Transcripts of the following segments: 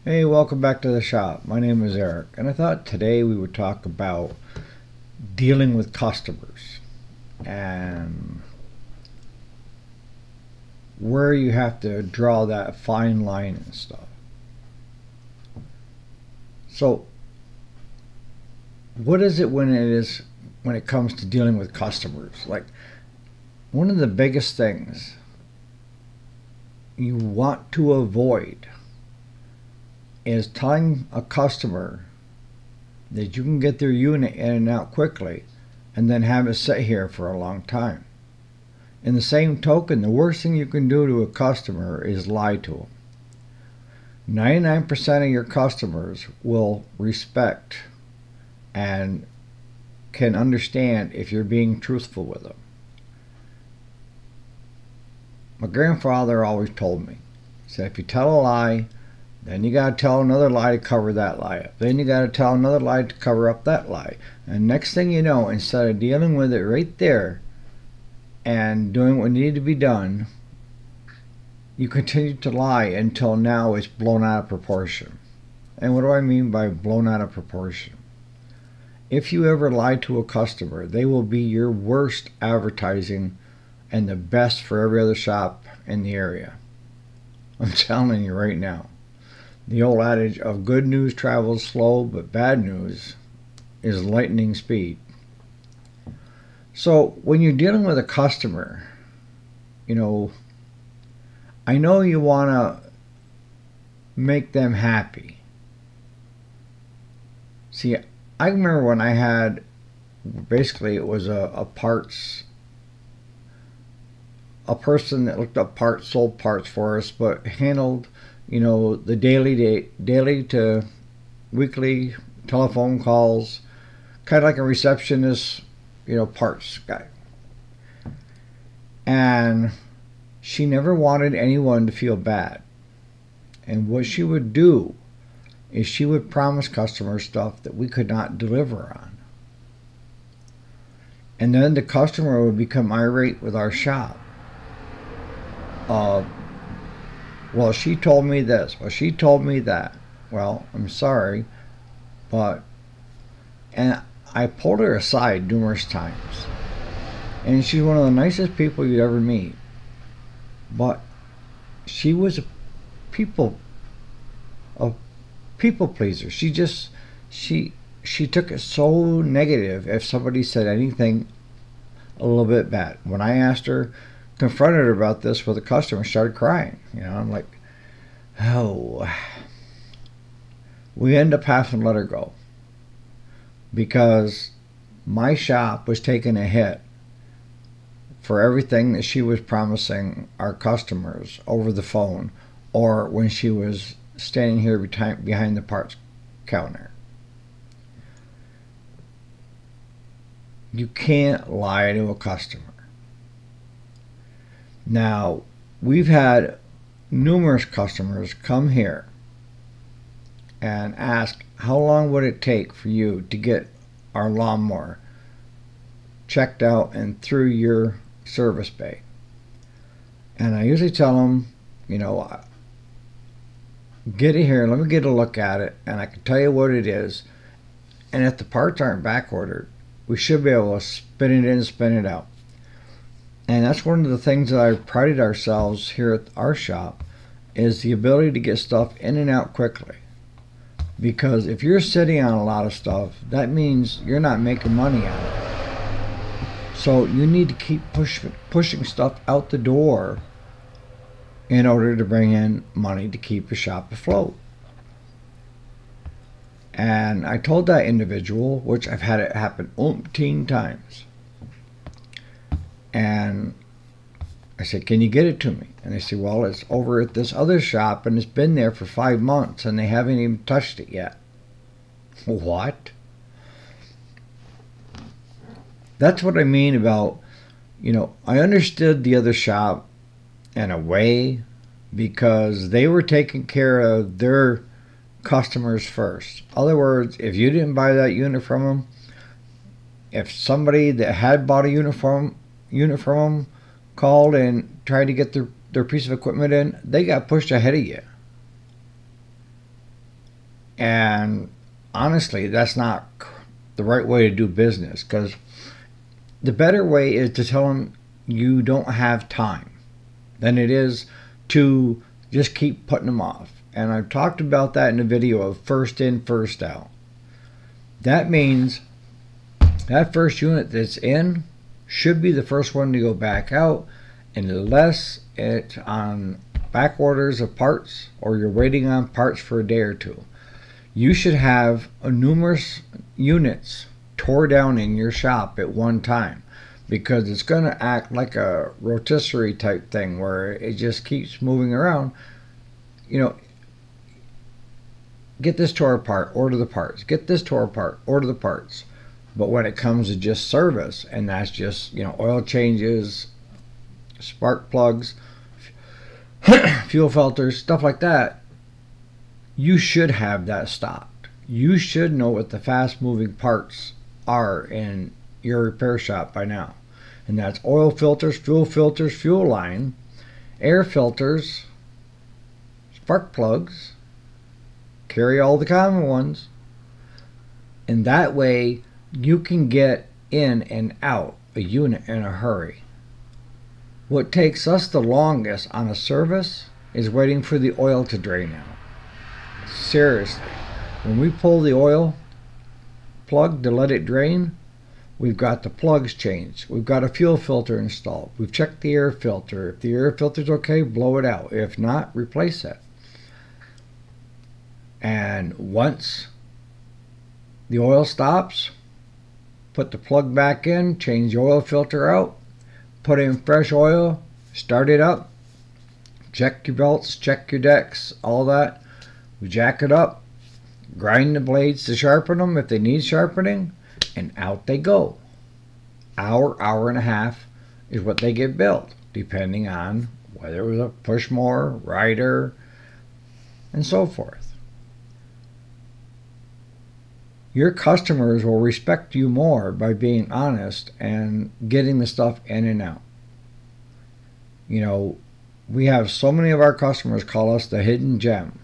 Hey, welcome back to the shop. My name is Eric, and I thought today we would talk about dealing with customers and where you have to draw that fine line and stuff. So, what is it when it comes to dealing with customers? Like one of the biggest things you want to avoid is telling a customer that you can get their unit in and out quickly and then have it sit here for a long time. In the same token, the worst thing you can do to a customer is lie to them. 99% of your customers will respect and can understand if you're being truthful with them. My grandfather always told me, he said, if you tell a lie, then you got to tell another lie to cover that lie up. Then you got to tell another lie to cover up that lie. And next thing you know, instead of dealing with it right there and doing what needed to be done, you continue to lie until now it's blown out of proportion. And what do I mean by blown out of proportion? If you ever lie to a customer, they will be your worst advertising and the best for every other shop in the area. I'm telling you right now. The old adage of good news travels slow, but bad news is lightning speed. So when you're dealing with a customer, I know you want to make them happy. See, I remember when I had, basically it was a person that looked up parts, sold parts for us, but handled the daily to weekly telephone calls, kind of like a receptionist, parts guy. And she never wanted anyone to feel bad. And what she would do is she would promise customers stuff that we could not deliver on. And then the customer would become irate with our shop. Well, she told me this. Well, she told me that. Well, I'm sorry, and I pulled her aside numerous times. And she's one of the nicest people you'd ever meet. But she was people a people pleaser. She took it so negative if somebody said anything a little bit bad. When I asked her, confronted her about this with a customer, started crying. I'm like, oh. We end up having to let her go because my shop was taking a hit for everything that she was promising our customers over the phone or when she was standing here behind the parts counter. You can't lie to a customer. Now, we've had numerous customers come here and ask, how long would it take for you to get our lawnmower checked out and through your service bay? And I usually tell them, get it here, let me get a look at it, and I can tell you what it is. And if the parts aren't back ordered, we should be able to spin it in, spin it out. And that's one of the things that I've prided ourselves here at our shop is the ability to get stuff in and out quickly. Because if you're sitting on a lot of stuff, that means you're not making money on it. So you need to keep pushing stuff out the door in order to bring in money to keep the shop afloat. And I told that individual, which I've had it happen umpteen times, and I said, can you get it to me? And they said, well, it's over at this other shop and it's been there for 5 months and they haven't even touched it yet. What? That's what I mean about, I understood the other shop in a way because they were taking care of their customers first. In other words, if you didn't buy that unit from them, if somebody that had bought a unit from them called and tried to get their piece of equipment in, they got pushed ahead of you. And honestly, that's not the right way to do business, because the better way is to tell them you don't have time than it is to just keep putting them off. And I've talked about that in the video of first in, first out. That means that first unit that's in should be the first one to go back out, unless it's on back orders of parts or you're waiting on parts for a day or two. You should have numerous units tore down in your shop at one time, because it's going to act like a rotisserie type thing where it just keeps moving around. Get this tore apart, order the parts. Get this tore apart, order the parts. But when it comes to just service, and that's just, oil changes, spark plugs, fuel filters, stuff like that, you should have that stocked. You should know what the fast moving parts are in your repair shop by now. And that's oil filters, fuel line, air filters, spark plugs, carry all the common ones. And that way you can get in and out a unit in a hurry. What takes us the longest on a service is waiting for the oil to drain out. Seriously, when we pull the oil plug to let it drain, we've got the plugs changed. We've got a fuel filter installed. We've checked the air filter. If the air filter's okay, blow it out. If not, replace it. And once the oil stops, put the plug back in, change the oil filter out, put in fresh oil, start it up, check your belts, check your decks, all that. We jack it up, grind the blades to sharpen them if they need sharpening, and out they go. Hour and a half is what they get built, depending on whether it was a push mower, rider, and so forth. Your customers will respect you more by being honest and getting the stuff in and out. We have so many of our customers call us the hidden gem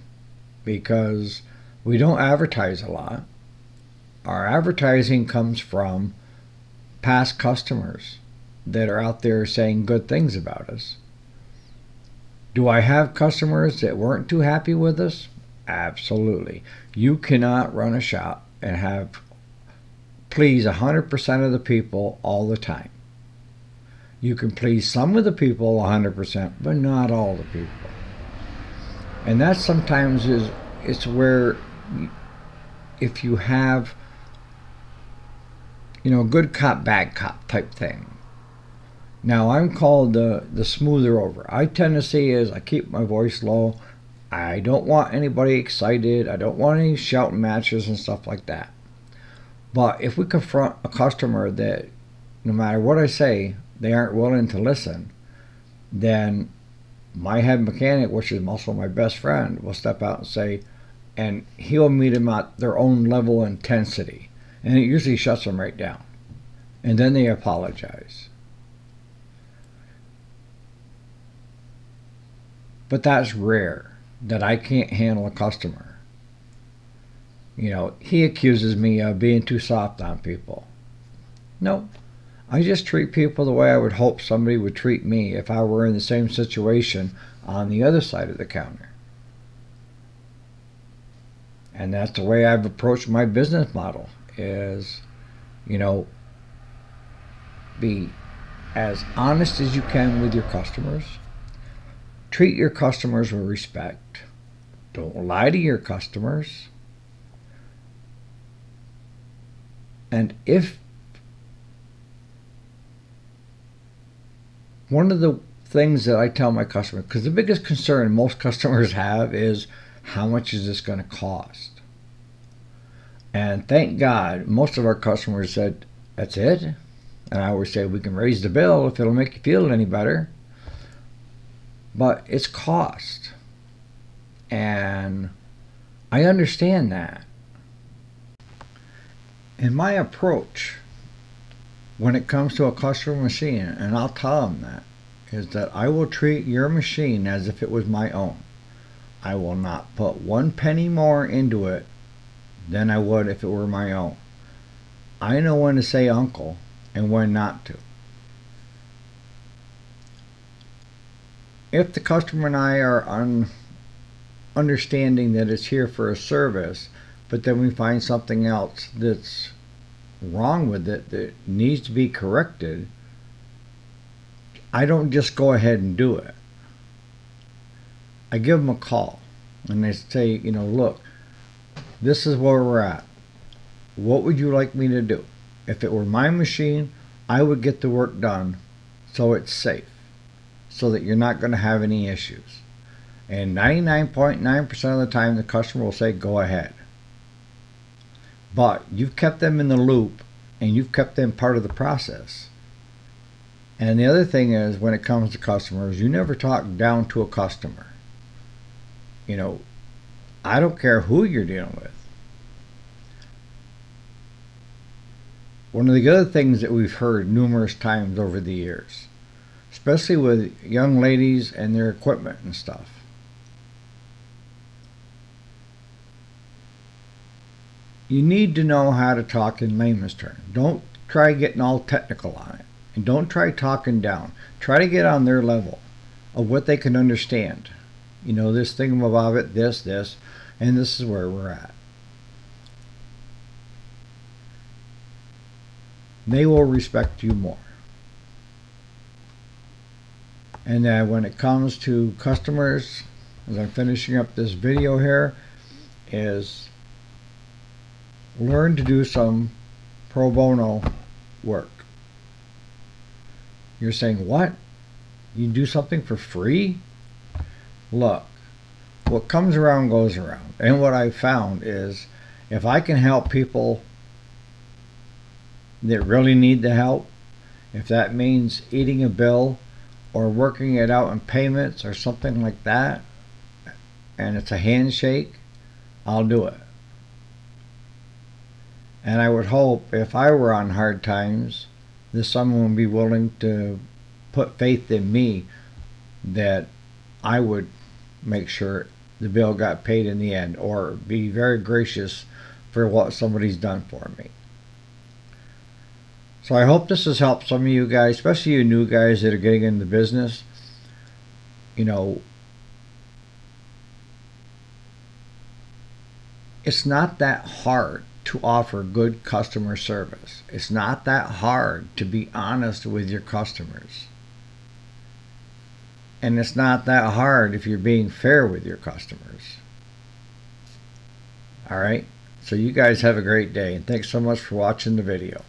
because we don't advertise a lot. Our advertising comes from past customers that are out there saying good things about us. Do I have customers that weren't too happy with us? Absolutely. You cannot run a shop and have please 100% of the people all the time. You can please some of the people 100%, but not all the people. And that sometimes it's where if you have good cop, bad cop type thing. Now I'm called the smoother over. I tend to see is I keep my voice low. I don't want anybody excited. I don't want any shouting matches and stuff like that. But if we confront a customer that no matter what I say, they aren't willing to listen, then my head mechanic, which is also my best friend, will step out and say, and he'll meet them at their own level of intensity. And it usually shuts them right down. And then they apologize. But that's rare, that I can't handle a customer. He accuses me of being too soft on people. No, I just treat people the way I would hope somebody would treat me if I were in the same situation on the other side of the counter. And that's the way I've approached my business model is, be as honest as you can with your customers. Treat your customers with respect. Don't lie to your customers. And if one of the things that I tell my customers, because the biggest concern most customers have is how much is this going to cost? And thank God most of our customers said, that's it. And I always say we can raise the bill if it'll make you feel any better. But it's cost. And I understand that. And my approach when it comes to a customer machine, and I'll tell them that, is that I will treat your machine as if it was my own. I will not put one penny more into it than I would if it were my own. I know when to say uncle and when not to. If the customer and I are understanding that it's here for a service, but then we find something else that's wrong with it that needs to be corrected, I don't just go ahead and do it. I give them a call and they say, look, this is where we're at. What would you like me to do? If it were my machine, I would get the work done so it's safe, so that you're not going to have any issues. And 99.9% of the time, the customer will say, go ahead. But you've kept them in the loop and you've kept them part of the process. And the other thing is, when it comes to customers, you never talk down to a customer. I don't care who you're dealing with. One of the other things that we've heard numerous times over the years, especially with young ladies and their equipment and stuff, you need to know how to talk in layman's terms. Don't try getting all technical on it. And don't try talking down. Try to get on their level of what they can understand. This thingamabob, this, and this is where we're at. They will respect you more. And when it comes to customers, as I'm finishing up this video here, is learn to do some pro bono work. You're saying, what? You do something for free? Look, what comes around goes around. And what I've found is, if I can help people that really need the help, if that means eating a bill or working it out in payments or something like that, and it's a handshake, I'll do it. And I would hope, if I were on hard times, that someone would be willing to put faith in me that I would make sure the bill got paid in the end, or be very gracious for what somebody's done for me. So I hope this has helped some of you guys, especially you new guys that are getting into business. It's not that hard to offer good customer service. It's not that hard to be honest with your customers. And it's not that hard if you're being fair with your customers. All right? So you guys have a great day, and thanks so much for watching the video.